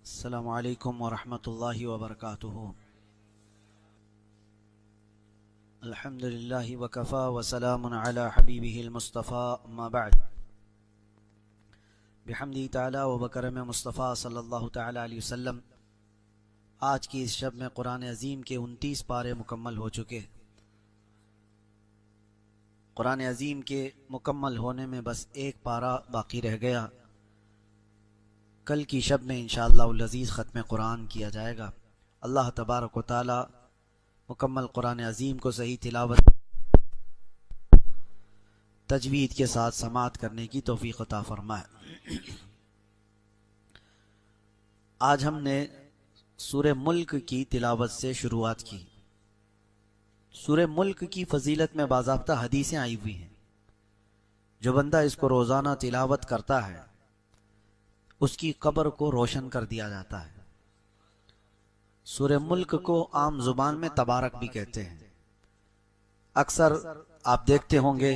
अस्सलामु अलैकुम वरहमतुल्लाहि वबरकातुहू। अल्हम्दुलिल्लाहि वकफ़ा वसलामुन अला हबीबिहिल मुस्तफ़ा अम्मा बअद। बिहम्दिही तआला व बकरम मुस्तफ़ा सल्लल्लाहु तआला अलैहि वसल्लम। आज की इस शब में कुरान अज़ीम के 29 पारे मुकम्मल हो चुके। कुरान अज़ीम के मुकम्मल होने में बस एक पारा बाकी रह गया। कल की शब में इंशाअल्लाह अज़ीज़ ख़त्म कुरान किया जाएगा। अल्लाह तबारक व तआला मुकम्मल कुरान अज़ीम को सही तिलावत तजवीद के साथ समात करने की तौफ़ीक़ अता फ़रमाए। आज हमने सूरे मुल्क की तिलावत से शुरुआत की। सूरे मुल्क की फ़जीलत में बाज़ाब्ता हदीसें आई हुई हैं। जो बंदा इसको रोज़ाना तिलावत करता है उसकी कब्र को रोशन कर दिया जाता है। सूरे मुल्क को आम जुबान में तबारक भी कहते हैं। अक्सर आप देखते होंगे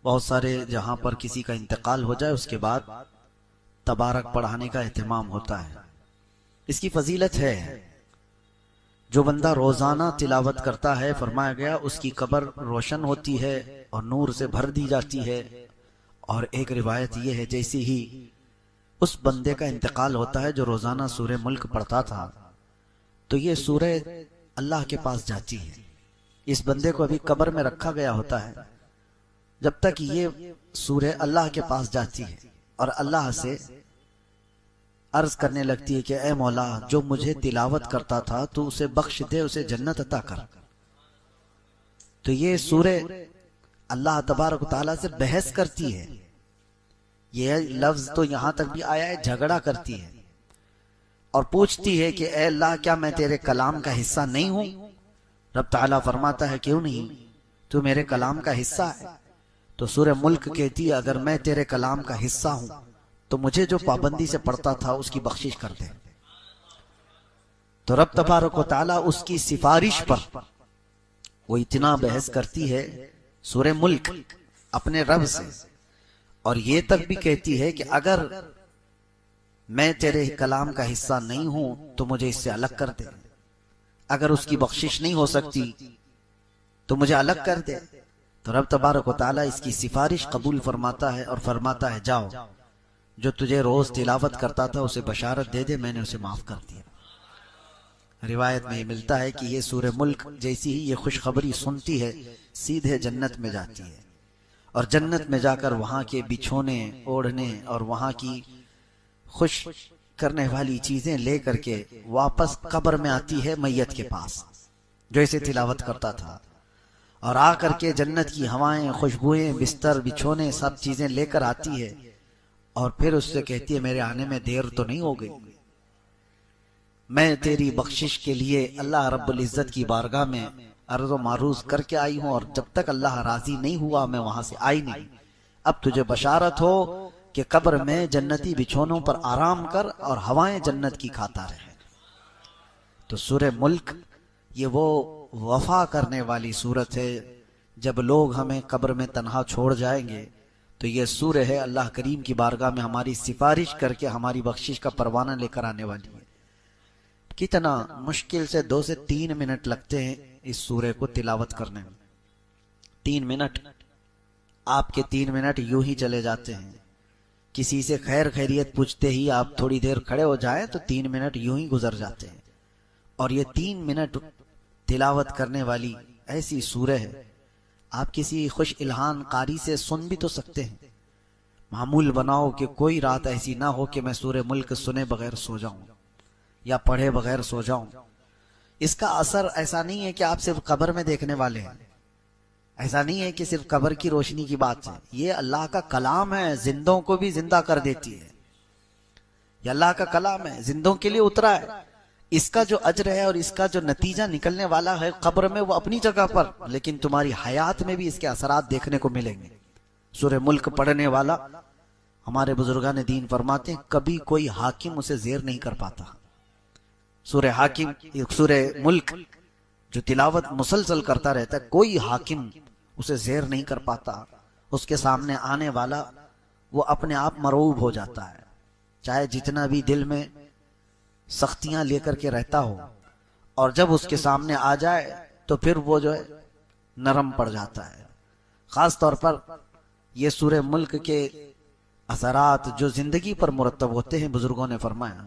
बहुत सारे जहां पर किसी का इंतकाल हो जाए उसके बाद तबारक पढ़ाने का एहतमाम होता है। इसकी फजीलत है। जो बंदा रोजाना तिलावत करता है फरमाया गया उसकी कब्र रोशन होती है और नूर से भर दी जाती है। और एक रिवायत यह है जैसे ही उस बंदे का इंतकाल होता है जो रोजाना सूरे मुल्क पढ़ता था तो ये सूरे अल्लाह के पास जाती है। इस बंदे को अभी कब्र में रखा गया होता है जब तक ये सूरे अल्लाह के पास जाती है और अल्लाह से अर्ज करने लगती है कि ए मौला जो मुझे तिलावत करता था तू उसे बख्श दे, उसे जन्नत अता कर। तो ये सूरे अल्लाह तबारक व तआला से बहस करती है। ये लफ्ज तो यहां तक भी आया है, झगड़ा करती है और पूछती है कि ए अल्लाह क्या मैं तेरे कलाम का हिस्सा नहीं हूं। रब ताला फरमाता है क्यों नहीं, तू मेरे कलाम का हिस्सा है। तो सूरह मुल्क कहती है अगर मैं तेरे कलाम का हिस्सा हूं तो मुझे जो पाबंदी से पढ़ता था उसकी बख्शिश कर दे। तो रब तबारक व तआला उसकी सिफारिश पर वो इतना बहस करती है सूरह मुल्क अपने रब से, और ये तक भी कहती है कि अगर मैं तेरे कलाम का हिस्सा नहीं हूं तो मुझे इससे अलग कर दे। अगर उसकी बख्शिश नहीं हो सकती तो मुझे अलग कर दे। तो रब तबारक व तआला इसकी सिफारिश कबूल फरमाता है और फरमाता है जाओ जो तुझे रोज तिलावत करता था उसे बशारत दे दे, मैंने उसे माफ कर दिया। रिवायत में मिलता है कि ये सूरह मुल्क जैसी ही ये खुशखबरी सुनती है सीधे जन्नत में जाती है और जन्नत में जाकर वहां के बिछोने ओढ़ने और वहां की खुश करने वाली चीजें लेकर के वापस कब्र में आती है मैयत के पास जो इसे तिलावत करता था, और आकर के जन्नत की हवाएं खुशबुएं बिस्तर बिछोने सब चीजें लेकर आती है और फिर उससे कहती है मेरे आने में देर तो नहीं हो गई। मैं तेरी बख्शिश के लिए अल्लाह रब्बुल इज्जत की बारगाह में अर्ज़ो मारूज करके आई हूं और जब तक अल्लाह राजी नहीं हुआ मैं वहां से आई नहीं। अब तुझे बशारत हो कि कब्र में जन्नती बिछोनों पर आराम कर और हवाएं जन्नत की खाता रहे। तो सूरह मुल्क ये वो वफा करने वाली सूरत है। जब लोग हमें कब्र में तन्हा छोड़ जाएंगे तो ये सूरह है अल्लाह करीम की बारगाह में हमारी सिफारिश करके हमारी बख्शिश का परवाना लेकर आने वाली है। कितना मुश्किल से 2 से 3 मिनट लगते हैं इस सूरह को तिलावत करने में। 3 मिनट, आपके 3 मिनट यूं ही चले जाते हैं। किसी से खैर खैरियत पूछते ही आप थोड़ी देर खड़े हो जाएं तो 3 मिनट यूं ही गुजर जाते हैं। और ये 3 मिनट तिलावत करने वाली ऐसी सूरह है। आप किसी खुश इल्हान कारी से सुन भी तो सकते हैं। मामूल बनाओ कि कोई रात ऐसी ना हो कि मैं सूरह मुल्क सुने बगैर सो जाऊं या पढ़े बगैर सो जाऊं। इसका असर ऐसा नहीं है कि आप सिर्फ कब्र में देखने वाले हैं, ऐसा नहीं है कि सिर्फ कब्र की रोशनी की बात है। ये अल्लाह का कलाम है, जिंदों को भी जिंदा कर देती है। ये अल्लाह का कलाम है, जिंदों के लिए उतरा है। इसका जो अजर है और इसका जो नतीजा निकलने वाला है कब्र में वो अपनी जगह पर, लेकिन तुम्हारी हयात में भी इसके असरात देखने को मिलेंगे। सूरह मुल्क पढ़ने वाला हमारे बुजुर्गान दीन फरमाते हैं कभी कोई हाकिम उसे जेर नहीं कर पाता। सूरह हाकिम, सूरह मुल्क जो तिलावत मुसलसल करता रहता है कोई हाकिम उसे जेर नहीं कर पाता। उसके सामने आने वाला वो अपने आप मरूब हो जाता है। चाहे जितना भी दिल में सख्तियां लेकर के रहता हो और जब उसके सामने आ जाए तो फिर वो जो है नरम पड़ जाता है। खास तौर पर ये सूरह मुल्क के असरात जो जिंदगी पर मुरतब होते हैं, बुजुर्गों ने फरमाया,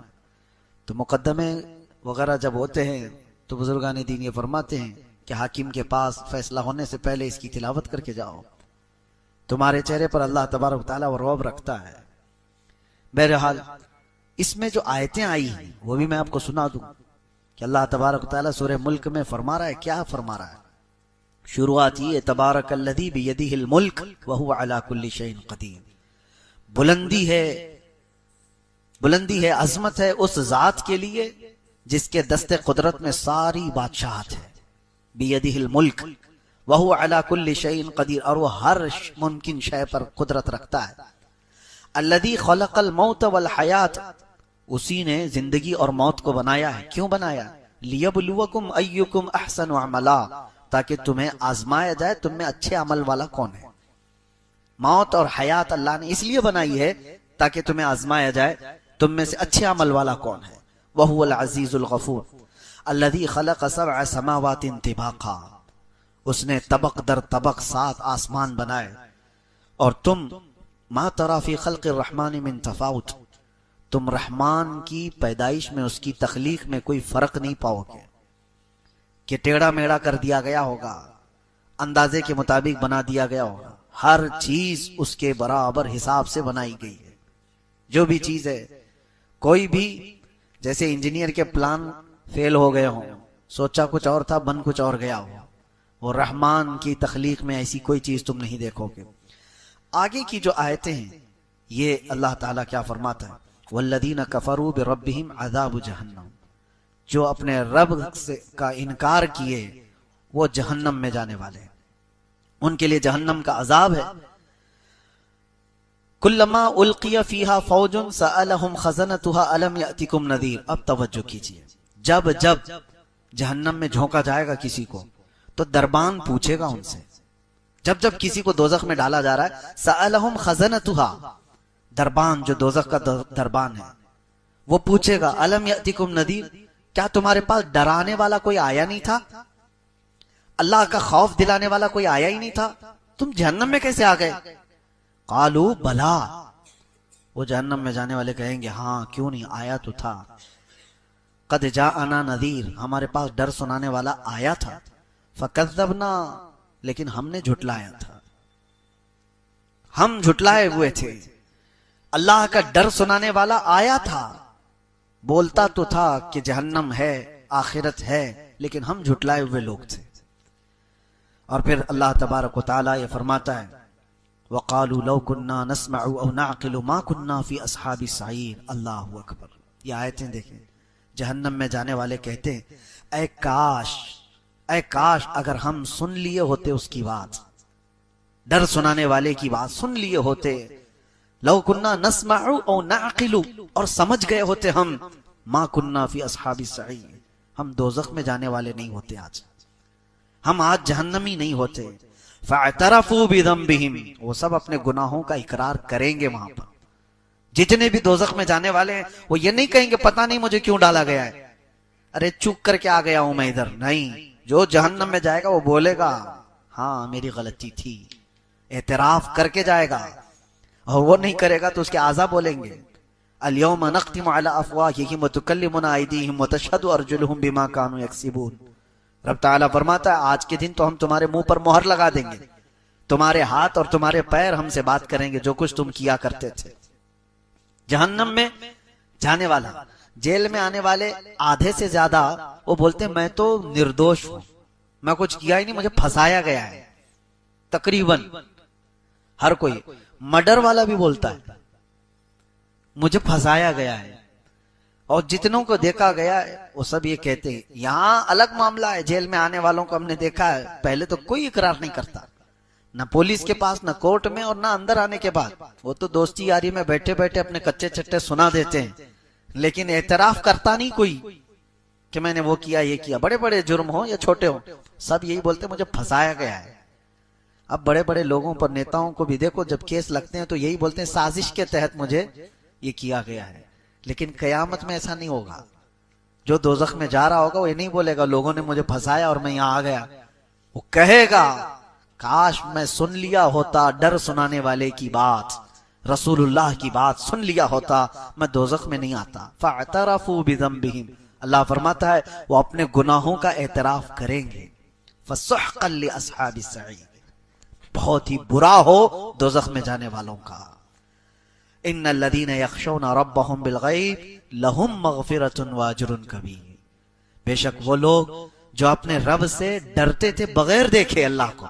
तो मुकद्दमे वगैरह जब होते हैं तो बुजुर्गान दीन ये फरमाते हैं कि हाकिम के पास फैसला होने से पहले इसकी तिलावत करके जाओ, तुम्हारे चेहरे पर अल्लाह तबारक व तआला रौब रखता है। बहरहाल इसमें जो आयतें आई हैं वो भी मैं आपको सुना दूं कि अल्लाह तबारक व तआला सूरह मुल्क में फरमा रहा है, क्या फरमा रहा है। शुरुआत ये तबारकल्लज़ी बियदिहिल मुल्क व हुवा अला कुल्ली शैइन क़दीर। बुलंदी है, अजमत है उस जात के लिए जिसके दस्ते कुदरत में सारी बादशाहत है। बियदिहिल मुल्क व हुवा अला कुल्ली शैइन क़दीर, और वो हर मुमकिन शय पर कुदरत रखता है। अल्लज़ी खलक़ल मौत वल हयात, उसी ने जिंदगी और मौत को बनाया है। क्यों बनाया? लियब्लुवकुम अय्युकुम अहसनु अमला, ताकि तुम्हें आजमाया जाए तुम में अच्छे अमल वाला कौन है। मौत और हयात अल्लाह ने इसलिए बनाई है ताकि तुम्हें आजमाया जाए तुम में से अच्छे अमल वाला कौन है। वहुवल अजीजुल गफूर अल्लज़ी खलक़ सबअ समावातिन तिबाक़ा, उसने तबक दर तबक 7 आसमान बनाए। और तुम मा तरा फी खल्क़िर रहमानि मिन तफावुत, तुम रहमान की पैदाइश में, उसकी तख्लीक में कोई फर्क नहीं पाओगे कि टेढ़ा मेढ़ा कर दिया गया होगा, अंदाजे के मुताबिक बना दिया गया होगा। हर चीज उसके बराबर हिसाब से बनाई गई है। जो भी चीज है, कोई भी, जैसे इंजीनियर के प्लान फेल हो गए हों, सोचा कुछ और था बन कुछ और गया हो, वो रहमान की तख्लीक में ऐसी कोई चीज तुम नहीं देखोगे। आगे की जो आयतें हैं ये अल्लाह ताला क्या फरमाता है, वल्लदीन कफरू बिरब्बिहिम अज़ाबु जहन्नम, जो अपने रब से का इनकार किए वो जहन्नम में जाने वाले हैं, उनके लिए जहन्नम का अजाब है। कुल्लमा उल्किया फीहा फौजुन सअलहुम खज़नतुहा अलम यातिकुम नज़ीर। अब तवज्जो कीजिए, जब जब जहन्नम में झोंका जाएगा किसी को तो दरबान पूछेगा उनसे। जब जब किसी को दोजख में डाला जा रहा है, सअलहुम खज़नतुहा, दरबान जो दोजख का दरबान है वो पूछेगा, अलम यातिकुम नज़ीर, क्या तुम्हारे पास डराने वाला कोई आया नहीं था, अल्लाह का खौफ दिलाने वाला कोई आया ही नहीं था, तुम जहन्नम में कैसे आ गए। कालू बला, वो जहन्नम में जाने वाले कहेंगे हाँ क्यों नहीं, आया तो था। कद जाअना नज़ीर, हमारे पास डर सुनाने वाला आया था। फकज़्ज़बना, लेकिन हमने झुटलाया था, हम झुटलाए हुए थे। अल्लाह का डर सुनाने वाला आया था, बोलता तो था कि जहन्नम है, आखिरत है, लेकिन हम झुटलाए हुए लोग थे। और फिर अल्लाह तबारक व तआला ये फरमाता है, वक़ालू लौ कुन्ना नस्मअु औ नअक़िलु मा कुन्ना फी अस्हाबि सईर। अल्लाहु अकबर। ये आयतें देखें, जहन्नम में जाने वाले कहते हैं, ऐ काश अगर हम सुन लिए होते उसकी बात, डर सुनाने वाले की बात सुन लिए होते। लौ कुन्ना नस्मअु औ नअक़िलु, और समझ गए होते हम, मा कुन्ना फी अस्हाबि सईर, हम दोज़ख में जाने वाले नहीं होते, आज हम आज जहन्नमी नहीं होते। फ़अतरफ़ू बिज़ंबिहिम, वो सब अपने गुनाहों का इकरार करेंगे। वहां पर जितने भी दोज़ख में जाने वाले हैं वो ये नहीं कहेंगे पता नहीं मुझे क्यों डाला गया है, अरे चूक करके आ गया हूं मैं इधर, नहीं। जो जहन्नम में जाएगा वो बोलेगा हाँ मेरी गलती थी, एतराफ करके जाएगा। और वो नहीं करेगा तो उसके आज़ा बोलेंगे, अल-यौम नख्तिमु अला अफ़वाहिहिम व तुकल्लिमुना अयदीहिम व तशहदु अर्जुलुहुम बिमा कानू यक्सिबून। रब ताला फरमाता है आज के दिन तो हम तुम्हारे मुंह पर मोहर लगा देंगे, तुम्हारे हाथ और तुम्हारे पैर हमसे बात करेंगे जो कुछ तुम किया करते थे। जहन्नम में जाने वाला, जेल में आने वाले आधे से ज्यादा वो बोलते हैं मैं तो निर्दोष हूं, मैं कुछ किया ही नहीं, मुझे फंसाया गया है। तकरीबन हर कोई, मर्डर वाला भी बोलता है मुझे फंसाया गया है। और जितनों को देखा गया है वो सब ये कहते हैं। यहां अलग मामला है, जेल में आने वालों को हमने देखा है, पहले तो कोई इकरार नहीं करता, ना पुलिस के पास, ना कोर्ट में, और ना अंदर आने के बाद। वो तो दोस्ती यारी में बैठे बैठे अपने कच्चे चट्टे सुना देते हैं, लेकिन एतराफ करता नहीं कोई कि मैंने वो किया ये किया। बड़े बड़े जुर्म हो या छोटे हो, सब यही बोलते मुझे फंसाया गया है। अब बड़े बड़े लोगों पर, नेताओं को भी देखो, जब केस लगते हैं तो यही बोलते हैं साजिश के तहत मुझे ये किया गया है। लेकिन कयामत में ऐसा नहीं होगा। जो दोजख में जा रहा होगा वो ये नहीं बोलेगा लोगों ने मुझे फंसाया और मैं यहां आ गया, वो कहेगा काश मैं सुन लिया होता डर सुनाने वाले की बात, रसूलुल्लाह की बात सुन लिया होता, मैं दोजख में नहीं आता। फअतरफू बिज़ंबिहिम, अल्लाह फरमाता है वो अपने गुनाहों का एतराफ करेंगे। फसुहक़न लिअस्हाबिस सईर, बहुत ही बुरा हो दोजख में जाने वालों का। इन्नल लज़ीना यख़शौना रब्बहुम बिलग़ैब लहुम मग़फ़िरतुन व अज्रुन कबीर, बेशक वो लोग जो अपने रब से डरते थे बगैर देखे अल्लाह को,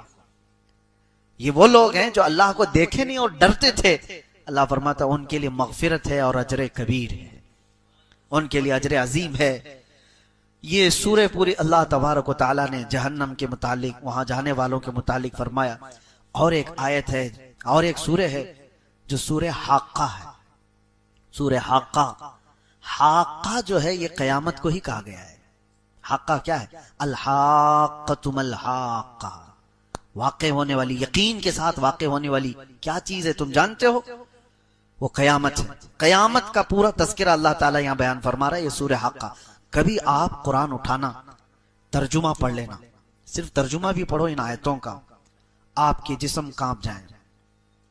ये वो लोग हैं जो अल्लाह को देखे नहीं और डरते थे, अल्लाह फरमाता उनके लिए मग़फ़िरत है और अजर कबीर है, उनके लिए अजर अजीम है। ये सूरह पूरी अल्लाह तबारक व तआला ने जहन्नम के मुतालिक, वहां जाने वालों के मुतालिक फरमाया। और एक आयत है और एक सूरह है जो सूरह हाक्का है। सूरह हाक्का, हाक्का जो है ये कयामत को ही कहा गया है। हाक्का क्या है? अल हाक्कतु मल हाक्का, वाक़े होने वाली, यकीन के साथ वाक़े होने वाली क्या चीज है तुम जानते हो? वो कयामत है। कयामत का पूरा तज़किरा अल्लाह ताला यहां बयान फरमा रहा है, ये सूरह हाक्का। कभी आप कुरान उठाना, तर्जुमा पढ़ लेना, सिर्फ तर्जुमा भी पढ़ो इन आयतों का, आपके जिस्म कांप जाए।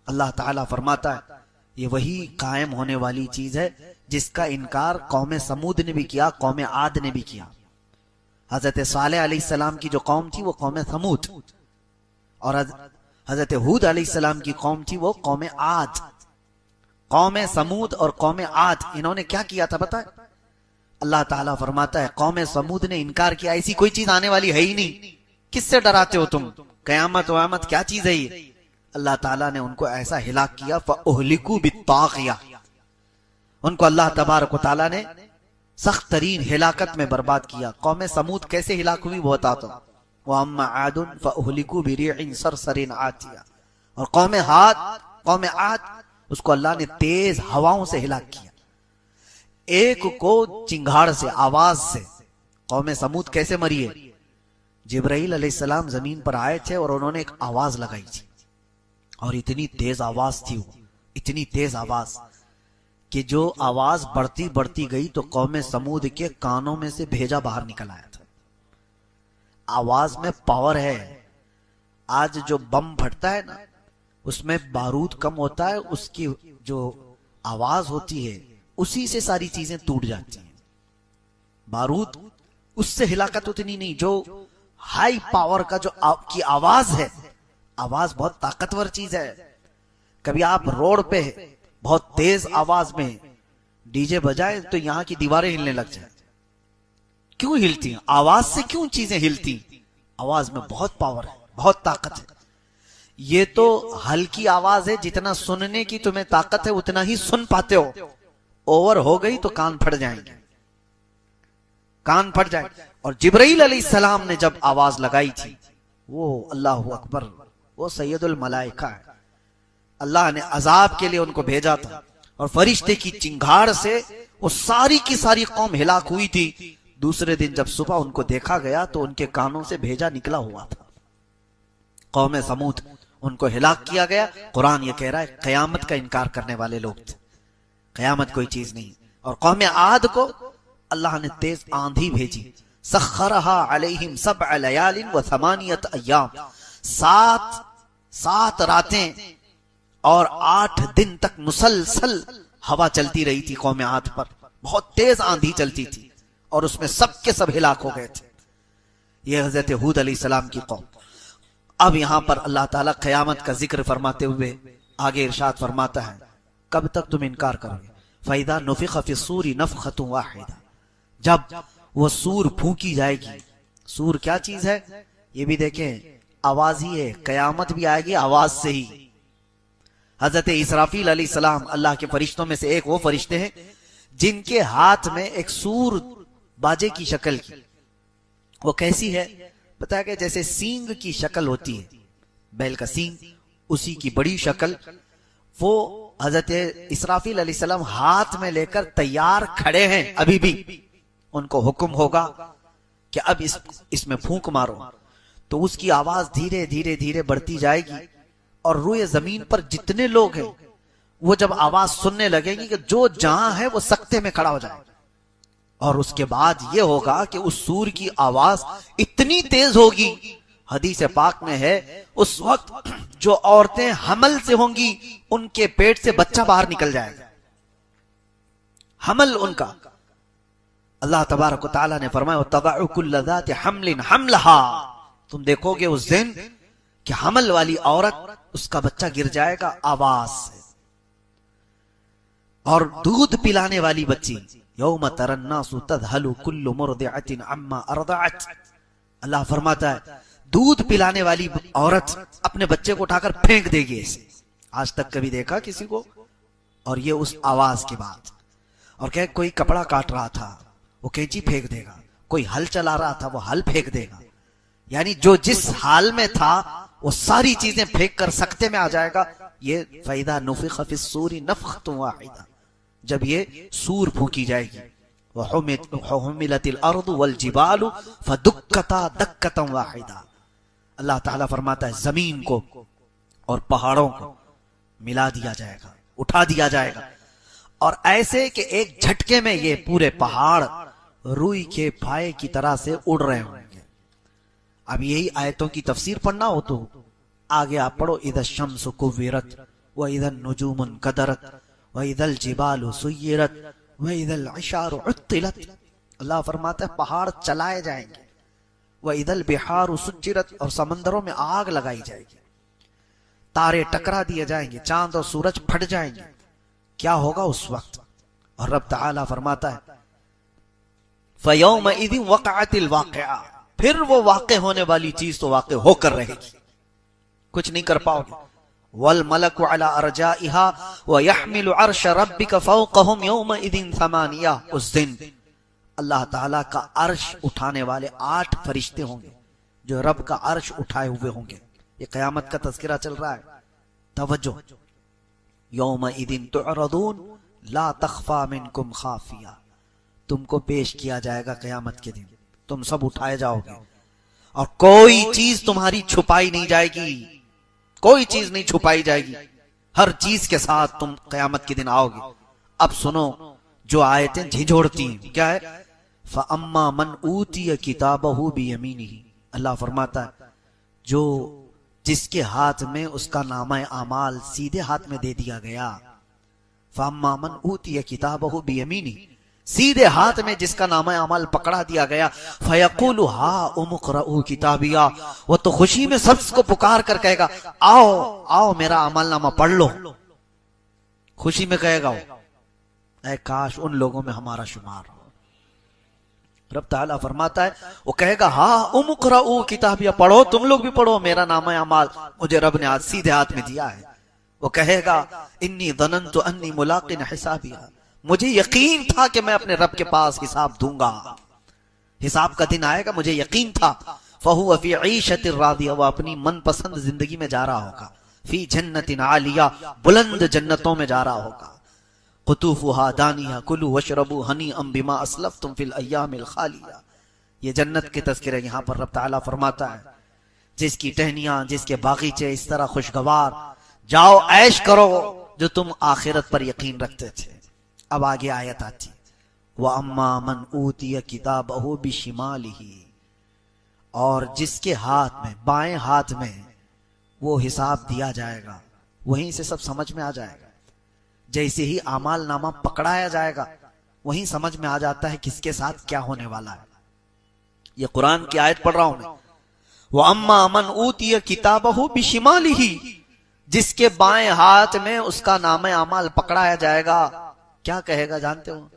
अल्लाह ताला फरमाता है ये वही कायम होने वाली चीज है जिसका इनकार कौम समूद ने भी किया, कौम आद ने भी किया। हजरत सालेह अलैहिस्सलाम की जो कौम थी वो कौम समूद, और हजरत हूद अलैहिस्सलाम की कौम थी वो कौम आद। कौम समूद और कौम आद इन्होंने क्या किया था पता है? अल्लाह ताला फरमाता है कौम समूद ने इनकार किया, ऐसी कोई चीज आने वाली है ही नहीं, किससे डराते हो तुम, कयामत वयामत क्या चीज है ये? अल्लाह ताला ने उनको ऐसा हिलाक किया, फअहलिकू बित्तागिया, उनको अल्लाह तबारक व तआला ने सख्त तरीन हिलाकत में बर्बाद किया। कौम समूद कैसे हिलाक हुई वो बताता हूं। व अम्मा आदुन फअहलिकू बिरीइन सरसरिन आतिया, और कौम आद उसको अल्लाह ने तेज हवाओं से हिलाक किया, एक को चिंगाड़ से, आवाज से। कौम समूद कैसे मरी है? जिब्राइल अलैहिस्सलाम जमीन पर आए थे और उन्होंने एक आवाज लगाई थी, और इतनी तेज आवाज थी वो, इतनी तेज आवाज कि जो आवाज बढ़ती बढ़ती गई तो कौम समूद के कानों में से भेजा बाहर निकल आया था। आवाज में पावर है। आज जो बम फटता है ना, उसमें बारूद कम होता है, उसकी जो आवाज होती है उसी से सारी चीजें टूट जाती हैं। बारूद उससे हिलाकत उतनी नहीं, जो हाई पावर का जो आपकी आवाज है, आवाज बहुत ताकतवर चीज है। कभी आप रोड पे बहुत तेज आवाज में डीजे बजाए तो यहां की दीवारें हिलने लग जाए। क्यों हिलती हैं? आवाज से क्यों चीजें हिलती? आवाज में बहुत पावर है, बहुत ताकत है। ये तो हल्की आवाज है, जितना सुनने की तुम्हें ताकत है उतना ही सुन पाते हो, ओवर हो गई तो कान फट जाएंगे, कान फट जाए। और जिब्राइल अलैहिस्सलाम ने जब आवाज लगाई थी, वो अल्लाहु अकबर, वो सैयदुल मलाइका है, अल्लाह ने अजाब के लिए उनको भेजा था, और फरिश्ते की चिंगाड़ से वो सारी की सारी कौम हिलाक हुई थी। दूसरे दिन जब सुबह उनको देखा गया तो उनके कानों से भेजा निकला हुआ था। कौम समूद, उनको हिलाक किया गया। कुरान ये कह रहा है कयामत का इनकार करने वाले लोग थे, कयामत कोई चीज नहीं। और कौम आद को अल्लाह ने तेज आंधी भेजी, सख्खरहा अलैहिम सबअ लयालिन व थमानियत अय्याम, सात रातें और 8 दिन तक मुसलसल हवा चलती रही थी कौम आद पर, बहुत तेज आंधी चलती थी, और उसमें सब के सब हिलाक हो गए थे। यह हजरत हूद अलैहिस्सलाम की कौम। अब यहां पर अल्लाह ताला कयामत का जिक्र फरमाते हुए आगे इरशाद फरमाता है, कब तक तुम इनकार करोगे? फैदा नुफिख फिस्सूरी नफखतुन वाहिदा, जब वो सूर फूंकी जाएगी। सूर क्या चीज है ये भी देखें, आवाज ही है, कयामत भी आएगी आवाज से ही। हजरत इसराफील अलैहिस्सलाम अल्लाह के फरिश्तों में से एक वो फरिश्ते हैं जिनके हाथ में एक सूर बाजे की शक्ल की। वो कैसी है पता है? कि जैसे सींग की शक्ल होती है, बैल का सींग, उसी की बड़ी शक्ल। वो हजरत इसराफील अलैहिस्सलाम हाथ में लेकर तैयार खड़े हैं, अभी भी उनको हुक्म होगा कि अब इसमें फूंक मारो, तो उसकी आवाज धीरे धीरे धीरे बढ़ती जाएगी, और रूए जमीन पर जितने लोग हैं वो जब आवाज सुनने लगेंगे कि जो जहां है वो सख्ते में खड़ा हो जाए, और उसके बाद ये होगा कि उस सूर की आवाज इतनी तेज होगी, हदीस पाक में है, उस वक्त जो औरतें हमल से होंगी उनके पेट से बच्चा बाहर निकल जाएगा, हमल उनका। अल्लाह तबारक व तआला ने फरमाया तदअ कुल्ल ज़ाति हम्लिन हमलहा, तुम देखोगे उस दिन कि हमल वाली औरत उसका बच्चा गिर जाएगा आवाज से। और दूध पिलाने वाली बच्ची, यौम तरन्नासु तज़हलु कुल्लु मुर्दिअतिन अम्मा अर्दअत, अल्लाह फरमाता है दूध पिलाने वाली औरत अपने बच्चे को उठाकर फेंक देगी ऐसे। आज तक कभी देखा किसी को? और ये उस आवाज के बाद। और क्या, कोई कपड़ा काट रहा था वो कैंची फेंक देगा, कोई हल चला रहा था वो हल फेंक देगा, यानी जो जिस हाल में था वो सारी चीजें फेंक कर सकते में आ जाएगा। ये फैदा नुफिख फिस्सूरी नफखतुन वाहिदा, जब ये सूर फूकी जाएगी। वहुमिलतिल अर्दु वल जिबालु फदुक्कता दक्कतन वाहिदा, अल्लाह ताला फरमाता है जमीन को और पहाड़ों को मिला दिया जाएगा, उठा दिया जाएगा, और ऐसे कि एक झटके में ये पूरे पहाड़ रुई के फाये की तरह से उड़ रहे होंगे। अब यही आयतों की तफसीर पढ़ना हो तो आगे आप पढ़ो, इधर शम्स कुव्विरत व इधर नुजूमुन कदरत व इधर जिबालु सुय्यरत व इधर इशारु उत्तिलत, अल्लाह फरमाता है पहाड़ चलाए जाएंगे, व इधर बिहारु सुज्जिरत, और समंदरों में आग लगाई जाएगी, तारे टकरा दिए जाएंगे, चांद और सूरज फट जाएंगे। क्या होगा उस वक्त? और रब ताला फरमाता है फयौमइज़िन वक़अतिल वाक़िआ, फिर वो वाक़े होने वाली चीज तो वाक़े होकर रहेगी, कुछ नहीं कर पाओगे। वल मलकु अला अरजाइहा व यहमिलु अर्श रब्बिका फौक़हुम यौमइज़िन समानिया, उस दिन अल्लाह ताला का अर्श उठाने वाले 8 फरिश्ते होंगे जो रब का अर्श उठाए हुए होंगे। ये कयामत का तज़किरा चल रहा है, तवज्जो। यौमइज़िन तुअरदून ला तख़फ़ा मिनकुम खाफिया, तुमको पेश किया जाएगा कयामत के दिन, तुम सब उठाए जाओगे और कोई चीज तुम्हारी छुपाई नहीं जाएगी, कोई चीज नहीं छुपाई जाएगी, हर चीज के साथ तुम कयामत के दिन आओगे। अब सुनो जो आयतें झिझोड़ती हैं, क्या है? फ़अम्मा मन ऊतिय किताबहु बियमीनिही, अल्लाह फरमाता है जो जिसके हाथ में उसका नामा आमाल सीधे हाथ में दे दिया गया, फ़अम्मा मन ऊतिय किताबहु बियमीनिही, सीधे हाथ में जिसका नामा अमल पकड़ा दिया गया, फयक़ूलु हा उमुक़रऊ किताबिया, वो तो खुशी में सबको पुकार कर कहेगा आओ आओ मेरा अमल नामा पढ़ लो, खुशी में कहेगा वो। ऐ काश उन लोगों में हमारा शुमार हो। रब ताला फरमाता है वो कहेगा हा उमुक़रऊ किताबिया, पढ़ो तुम लोग भी पढ़ो, मेरा नामा अमल मुझे रब ने आज सीधे हाथ में दिया है। वो कहेगा इन्नी ज़नन्तु अन्नी मुलाक़िन हिसाबिया, मुझे यकीन था कि मैं अपने रब के पास हिसाब दूंगा, हिसाब का दिन आएगा, मुझे यकीन था। फहुव फी ईशतिर रादिया, वो अपनी मनपसंद जिंदगी में जा रहा होगा, फी जन्नतिन आलिया, बुलंद जन्नतों में जा रहा होगा, कुतूफुहा दानिया कुलू वशरबू हनीअम बिमा अस्लफ्तुम फिल अय्यामिल खालिया। ये जन्नत के तज़किरे यहाँ पर रब ताला फरमाता है, जिसकी टहनियां, जिसके बागीचे इस तरह खुशगवार, जाओ ऐश करो जो तुम आखिरत पर यकीन रखते थे। अब आगे आयत आती, व अम्मा मन ऊतिय किताबहु बिशिमालिही, और जिसके हाथ में, बाएं हाथ में वो हिसाब दिया जाएगा, वहीं से सब समझ में आ जाएगा। जैसे ही आमाल नामा पकड़ाया जाएगा वहीं समझ में आ जाता है किसके साथ क्या होने वाला है। ये कुरान की आयत पढ़ रहा हूं मैं, व अम्मा मन ऊतिय किताबहु बिशिमालिही, जिसके बाएं हाथ में उसका नामे आमाल पकड़ाया जाएगा, क्या कहेगा जानते हो?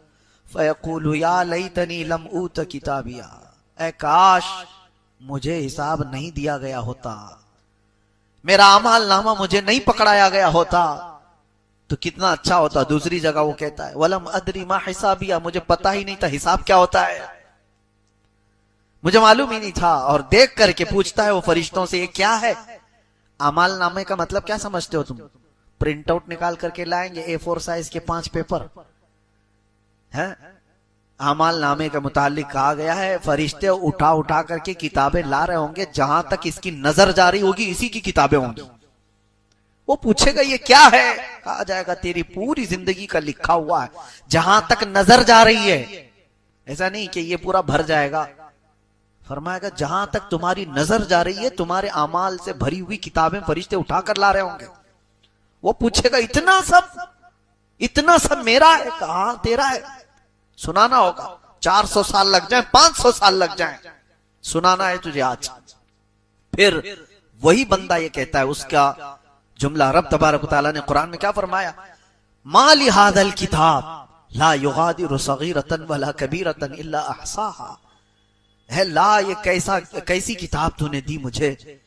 फयक़ूलु या लैतनी लम ऊत किताबिया, ऐ काश मुझे हिसाब नहीं दिया गया होता, मेरा अमाल नामा मुझे नहीं पकड़ाया गया होता तो कितना अच्छा होता। दूसरी जगह वो कहता है वलम अदरी मा हिसाबिया, मुझे पता ही नहीं था हिसाब क्या होता है, मुझे मालूम ही नहीं था। और देख करके पूछता है वो फरिश्तों से ये क्या है? अमाल नामे का मतलब क्या समझते हो तुम? प्रिंट आउट निकाल करके लाएंगे A4 साइज के 5 पेपर है। अमाल नामे के मुतालिक कहा गया है फरिश्ते उठा उठा करके किताबें ला रहे होंगे, जहां तक इसकी नजर जारी होगी इसी की किताबें होंगी। वो पूछेगा ये क्या है? कहा जाएगा तेरी पूरी जिंदगी का लिखा हुआ है, जहां तक नजर जा रही है ऐसा नहीं कि ये पूरा भर जाएगा। फरमाएगा जहां तक तुम्हारी नजर जा रही है तुम्हारे अमाल से भरी हुई किताबें फरिश्ते उठाकर ला रहे होंगे। वो पूछेगा इतना सब मेरा है? कहा तेरा है? सुनाना होगा। 400 साल लग जाए, 500 साल लग जाए, सुनाना है तुझे आज। फिर वही बंदा ये कहता है, उसका जुमला रब तबारक व तआला ने कुरान में क्या फरमाया, मा लिहादल किताब ला युगादिरु सगीरतन वला कबीरतन इल्ला अहसाहा। है ला, ये कैसी किताब तूने दी मुझे,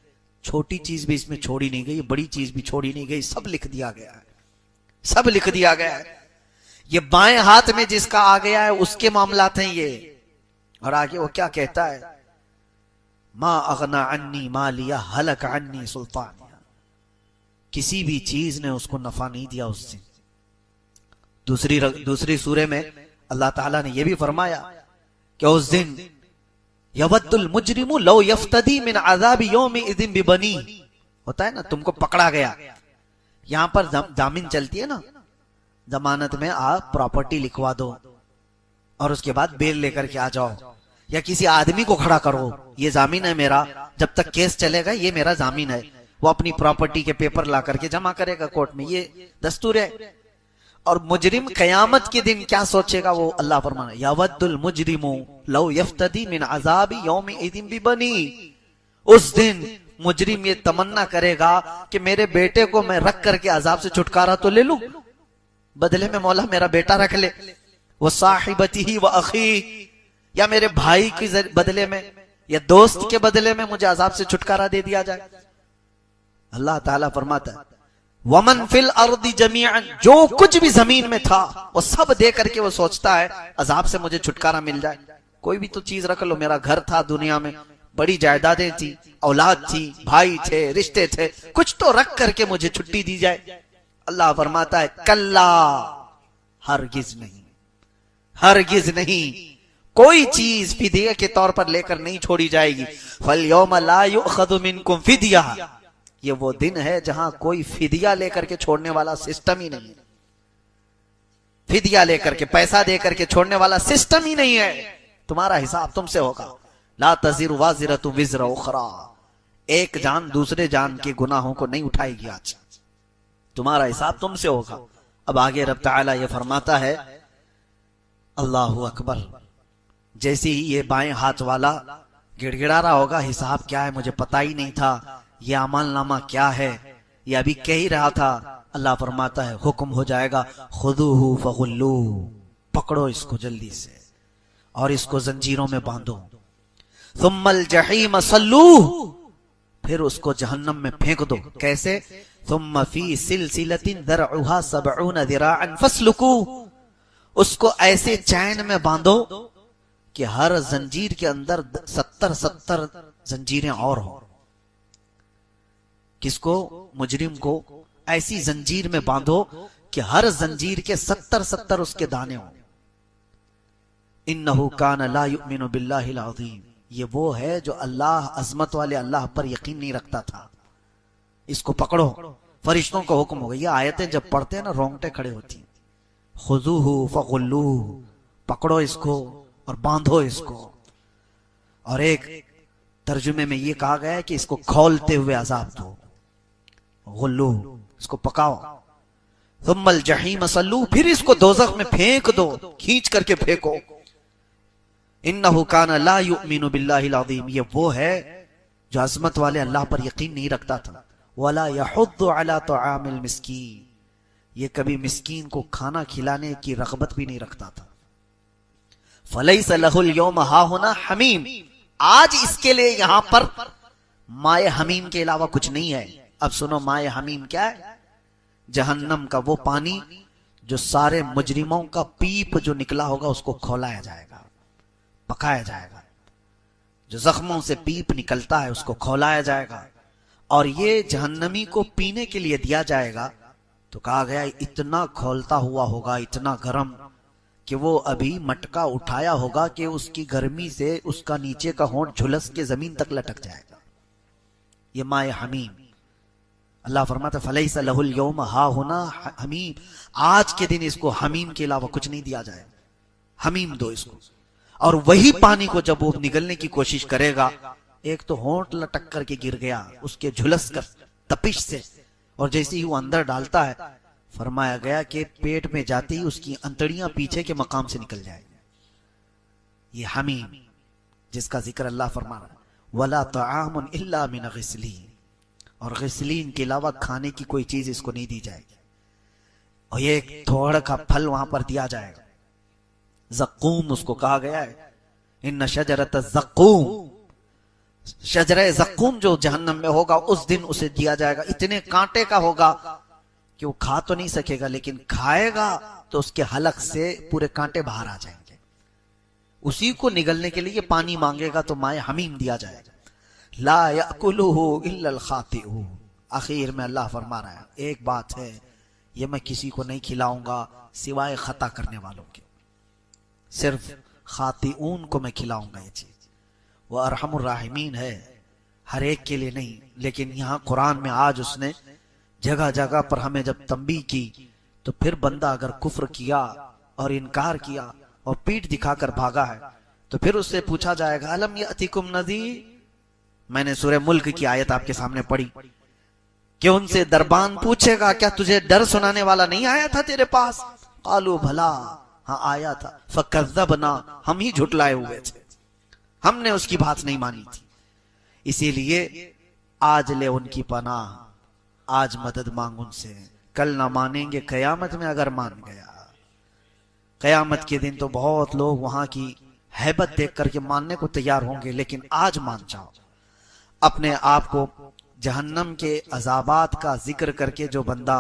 छोटी चीज भी इसमें छोड़ी नहीं गई, बड़ी चीज भी छोड़ी नहीं गई, सब लिख दिया गया है, सब लिख दिया गया है। ये बाएं हाथ में जिसका आ गया है उसके मामलात हैं ये। और आगे वो क्या कहता है, मा अगना अन्नी मालिया हलक अन्नी सुल्तानिया। किसी भी चीज ने उसको नफा नहीं दिया उससे। दूसरी सूरे में अल्लाह ताला ने यह भी फरमाया कि उस दिन यवद्दुल मुजरिमु लौ यफ्तदी मिन अज़ाबि यौमि इज़िन बिबनी। होता है ना, तुमको पकड़ा गया, यहां पर जामीन चलती है ना, जमानत में आप प्रॉपर्टी लिखवा दो और उसके बाद बेल लेकर के आ जाओ, या किसी आदमी को खड़ा करो, ये जामीन है मेरा, जब तक केस चलेगा ये मेरा जामीन है। वो अपनी प्रॉपर्टी के पेपर ला करके जमा करेगा कोर्ट में, ये दस्तूर है। और मुजरिम कयामत के दिन क्या सोचेगा, वो अल्लाह फरमाना यवद्दुल मुजरिमु लौ यफ्तदी मिन अज़ाबि यौमि इज़िन बिबनी। उस दिन मुजरिम ये तमन्ना करेगा कि मेरे बेटे को मैं रख करके अजाब से छुटकारा तो ले लूं, बदले में मौला मेरा बेटा रख ले, वो साहिबती व अखी, या मेरे भाई के बदले में या दोस्त के बदले में मुझे अजाब से छुटकारा दे दिया जाए। अल्लाह ताला फरमाता है वमन फिल अर्दी जमीअन, जो कुछ भी जमीन में था वो सब दे करके वो सोचता है अजाब से मुझे छुटकारा मिल जाए। कोई भी तो चीज रख लो, मेरा घर था दुनिया में, बड़ी जायदादें थी, औलाद थी, भाई थे, रिश्ते थे, कुछ तो रख करके मुझे छुट्टी दी जाए। अल्लाह फरमाता है कल्ला, हरगिज नहीं, हरगिज नहीं, कोई चीज फिदिया के तौर पर लेकर नहीं छोड़ी जाएगी। फल यौम ला युअखज़ु मिनकुम फिदिया, ये वो दिन है जहां कोई फिदिया लेकर के छोड़ने वाला सिस्टम ही नहीं है। फिदिया लेकर के, पैसा देकर के छोड़ने वाला सिस्टम ही नहीं है। तुम्हारा हिसाब तुमसे होगा। ला तज़िरु वाज़िरतु विज़्र उख़रा, एक जान दूसरे जान के गुनाहों को नहीं उठाएगी, आज तुम्हारा हिसाब तुमसे होगा। अब आगे रब ताला ये फरमाता है, अल्लाहु अकबर, जैसे ही ये बाएं हाथ वाला गिड़गिड़ा रहा होगा हिसाब क्या है मुझे पता ही नहीं था, ये अमलनामा क्या है, ये अभी कह ही रहा था, अल्लाह फरमाता है हुक्म हो जाएगा, खुदूहु फगुल्लू, पकड़ो इसको जल्दी से और इसको जंजीरों में बांधो। सुम्मल जहीम सल्लूह, फिर उसको जहन्नम में फेंक दो। कैसे? सुम्मा फी सिलसिलतिन दरउहा सबऊन ज़िराअन फस्लुकू, उसको ऐसे चैन में बांधो कि हर जंजीर के अंदर 70 जंजीरें और हो। किसको? मुजरिम को ऐसी जंजीर में बांधो कि हर जंजीर के 70 उसके दाने हो। इन्नहु कान ला युमिनु बिल्लाहिल अज़ीम, ये वो है जो अल्लाह, अजमत वाले अल्लाह पर यकीन नहीं रखता था। इसको पकड़ो। फरिश्तों को हुक्म हो गया। ये आयतें जब पढ़ते हैं ना रोंगटे खड़े होती हैं। खुज़ूहु फगुल्लूहु, पकड़ो इसको और बांधो इसको। और एक तर्जुमे में ये कहा गया है कि इसको खौलते हुए अजाब दो, गुल्लू, इसको पकाओ। थुम्मल जहीम सल्लू, फिर इसको दोज़ख में फेंक दो, खींच करके फेंको। इन्नहु कान ला युमिनु बिल्लाहिल अज़ीम, ये वो है जो अज़मत वाले अल्लाह पर यकीन नहीं रखता था। वला यहुद्दु अला तुआमिल मिस्कीन, ये कभी मिस्कीन को खाना खिलाने की रग़बत भी नहीं रखता था। फलैसा लहुल यौम हाहुना हमीम, आज इसके लिए यहां पर माए हमीम के अलावा कुछ नहीं है। अब सुनो, माए हमीम क्या है? जहन्नम का वो पानी जो सारे मुजरिमों का पीप जो निकला होगा उसको खौलाया जाएगा, पकाया जाएगा। जो जख्मों से पीप निकलता है उसको खौलाया जाएगा और ये जहन्नमी को पीने के लिए दिया जाएगा। तो कहा गया इतना खौलता हुआ होगा, इतना गर्म कि वो अभी मटका उठाया होगा कि उसकी गर्मी से उसका नीचे का होंठ झुलस के जमीन तक लटक जाएगा। ये माए हमीम। अल्लाह फरमाता फलैसा लहुल यौम हाहुना हमीम, आज के दिन इसको हमीम के अलावा कुछ नहीं दिया जाए। हमीम दो इसको। और वही पानी को जब वो निगलने की कोशिश करेगा, एक तो होंठ लटक करके गिर गया उसके झुलस कर तपिश से, और जैसे ही वो अंदर डालता है, फरमाया गया कि पेट में जाते ही उसकी अंतड़ियां पीछे के मकाम से निकल जाएगी। ये हमीम जिसका जिक्र अल्लाह फरमा रहा है, वला तआमुन इल्ला मिन गिस्लीन, और गिस्लीन के अलावा खाने की कोई चीज इसको नहीं दी जाएगी। और ये एक थोड़ा का फल वहां पर दिया जाएगा, ज़क्कूम उसको कहा गया है। इन्न शजरत ज़क्कूम, शजरे ज़क्कूम जो जहन्नम में होगा उस दिन उसे दिया जाएगा। इतने कांटे का होगा कि वो खा तो नहीं सकेगा, लेकिन खाएगा तो उसके हलक से पूरे कांटे बाहर आ जाएंगे। उसी को निगलने के लिए पानी मांगेगा तो माए हमीम दिया जाएगा। ला याकुलुहु इल्लल खातिऊ, आखिर में अल्लाह फरमा रहा है, एक बात है, ये मैं किसी को नहीं खिलाऊंगा सिवाय खता करने वालों के, सिर्फ खातिऊन को मैं खिलाऊंगा ये चीज। वह अरहमुर राहिमीन है, हर एक के लिए नहीं। लेकिन यहाँ कुरान में आज उसने जगह जगह पर हमें जब तंबीह की, तो फिर बंदा अगर कुफ्र किया और इनकार किया और पीठ दिखाकर भागा है, तो फिर उससे पूछा जाएगा अलम यअतिकुम नज़ीर। मैंने सूरह मुल्क की आयत आपके सामने पढ़ी कि उनसे दरबान पूछेगा, क्या तुझे डर सुनाने वाला नहीं आया था तेरे पास? कालू भला, हाँ आया था। फकज़्ज़बना, हम ही झुटलाए हुए थे, हमने उसकी बात नहीं मानी थी। इसीलिए आज ले उनकी पनाह, आज मदद मांग उनसे, कल ना मानेंगे कयामत में अगर मान गया। कयामत के दिन तो बहुत लोग वहां की हैबत देख करके मानने को तैयार होंगे, लेकिन आज मान जाओ। अपने आप को जहन्नम के अजाबात का जिक्र करके जो बंदा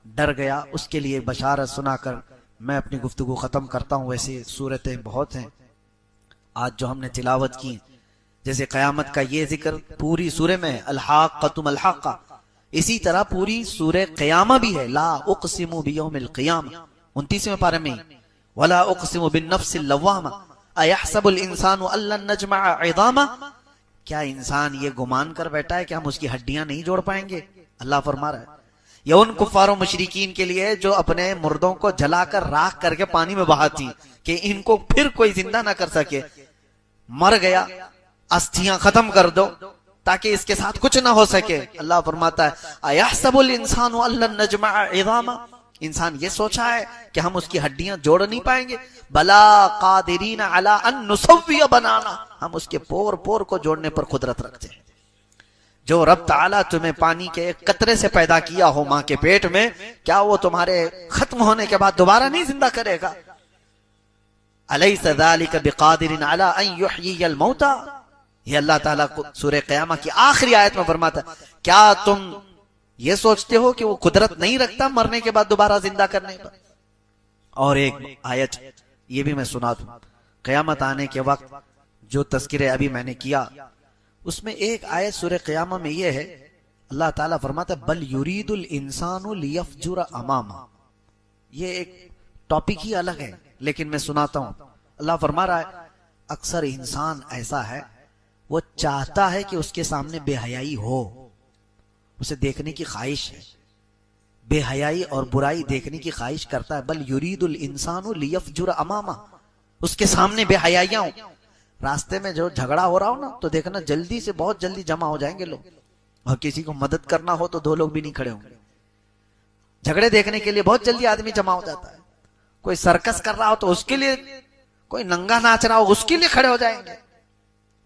डर गया, उसके लिए बशारत सुनाकर मैं अपनी गुफ्तगू खत्म करता हूं। वैसे सूरतें बहुत हैं आज जो हमने तिलावत की, जैसे कयामत का ये जिक्र पूरी सूरह में, अल-हाक़्क़तु मल-हाक़्क़ा, इसी तरह पूरी सूरह क़यामा भी है। ला उक़सिमु बियौमिल क़ियामा, 29वें पारे में, वला उक़सिमु बिन-नफ़्सिल लव्वामा, अयहसबुल इंसानु अल्लन नजमअ इज़ामा, क्या इंसान ये गुमान कर बैठा है कि हम उसकी हड्डियां नहीं जोड़ पाएंगे? अल्लाह फरमा रहा है, ये उन कुफ्फारों मुशरिकीन के लिए जो अपने मुर्दों को जलाकर राख करके पानी में बहाती कि इनको फिर कोई जिंदा ना कर सके, मर गया अस्थियां खत्म कर दो ताकि इसके साथ कुछ ना हो सके। अल्लाह फरमाता है अयहसबुल इंसानु अल्लन नजमअ इज़ामा, इंसान ये सोचा है कि हम उसकी हड्डियां जोड़ नहीं पाएंगे? बला कादिरीन अला अन नुसव्विय बनाना, हम उसके पोर पोर को जोड़ने पर कुदरत रखते हैं। जो रब ताला तुम्हें पानी के एक कतरे से पैदा किया हो मां के पेट में, क्या वो तुम्हारे खत्म होने के बाद दोबारा नहीं जिंदा करेगा? अलैसा ज़ालिका बिक़ादिरिन अला अन युहयियल मौता, ये अल्लाह ताला को सूरह क़यामा की आखिरी आयत में फरमाता है, क्या तुम ये सोचते हो कि वो कुदरत नहीं रखता मरने के बाद दोबारा जिंदा करने पर? और एक आयत ये भी मैं सुना दूं, क़यामत आने के वक्त जो तज़किरे अभी मैंने किया, उसमें एक आयत सूरह क़यामा में ये है, अल्लाह ताला फरमाता है बल युरीदुल इंसानु लियफजुर अमामा। ये एक टॉपिक ही अलग है, लेकिन मैं सुनाता हूं। अल्लाह फरमा रहा है अक्सर इंसान ऐसा है, वो चाहता है कि उसके सामने बेहयाई हो, उसे देखने की ख्वाहिश है, बेहयाई और बुराई देखने की ख्वाहिश करता है। बल युरीदुल इंसानु लियफजुर अमामा, उसके सामने बेहयाइयां हो। रास्ते में जो झगड़ा हो रहा हो ना, तो देखना जल्दी से बहुत जल्दी जमा हो जाएंगे लोग, और किसी को मदद करना हो तो 2 लोग भी नहीं खड़े होंगे। झगड़े देखने के लिए बहुत जल्दी आदमी जमा हो जाता है। कोई सर्कस कर रहा हो तो उसके लिए, कोई नंगा नाच रहा हो उसके लिए खड़े हो जाएंगे।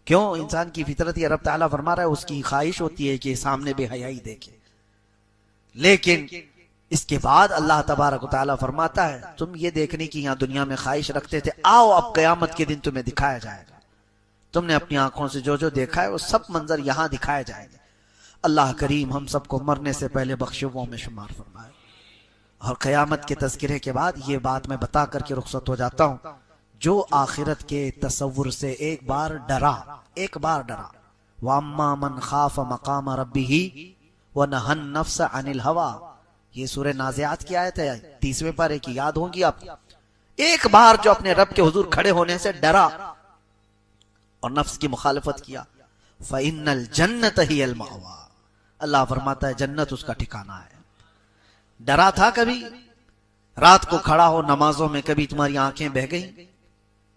क्यों? इंसान की फितरत ये रब ताला फरमा रहा है, उसकी ख्वाहिश होती है कि सामने बेहयाई देखे। लेकिन इसके बाद अल्लाह तबारक व तआला फरमाता है तुम ये देखने की यहां दुनिया में ख्वाहिश रखते थे, आओ अब कयामत के दिन तुम्हें दिखाया जाएगा। तुमने अपनी आंखों से जो जो देखा है वो सब मंजर यहां दिखाए जाएंगे। अल्लाह करीम हम सबको मरने से पहले बख्शुओं में शुमार फरमाए। और क़यामत के तज़किरे के बाद ये बात मैं बता करके रुखसत हो जाता हूं, जो आखिरत के तसव्वुर से एक बार डरा, वअम्मा मन खाफ मकाम रब्बिही व नहन नफ्स अनिल हवा, ये सूरह नाज़ियात की आयत है 30वें पारे की, याद होगी आप। एक बार जो अपने रब के हुजूर खड़े होने से डरा और नफ्स की मुखालफत किया, फ़इन्नल जन्नत हियल मावा, अल्लाह फरमाता है जन्नत उसका ठिकाना है। डरा था कभी? रात को खड़ा हो नमाजों में, कभी तुम्हारी आंखें बह गई?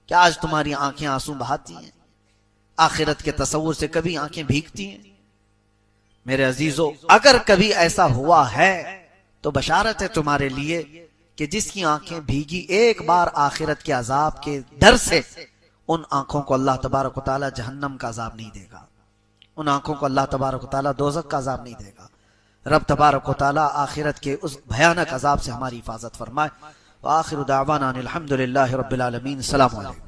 क्या आज तुम्हारी आंखें आंसू बहाती हैं? आखिरत के तस्वुर से कभी आंखें भीगती हैं? मेरे अजीजों, अगर कभी ऐसा हुआ है तो बशारत है तुम्हारे लिए कि जिसकी आंखें भीगी एक बार आखिरत के अजाब के डर से, उन आंखों को अल्लाह तबारक व तआला जहन्नम का अजाब नहीं देगा, उन आंखों को अल्लाह तबारक व तआला दोज़ख का अजाब नहीं देगा। रब तबारक व तआला आखिरत के उस भयानक अजाब से हमारी हिफाजत फरमाए। व आखिरु दावाना अनिल हम्दुलिल्लाहि रब्बिल आलमीन। सलाम अलैकुम।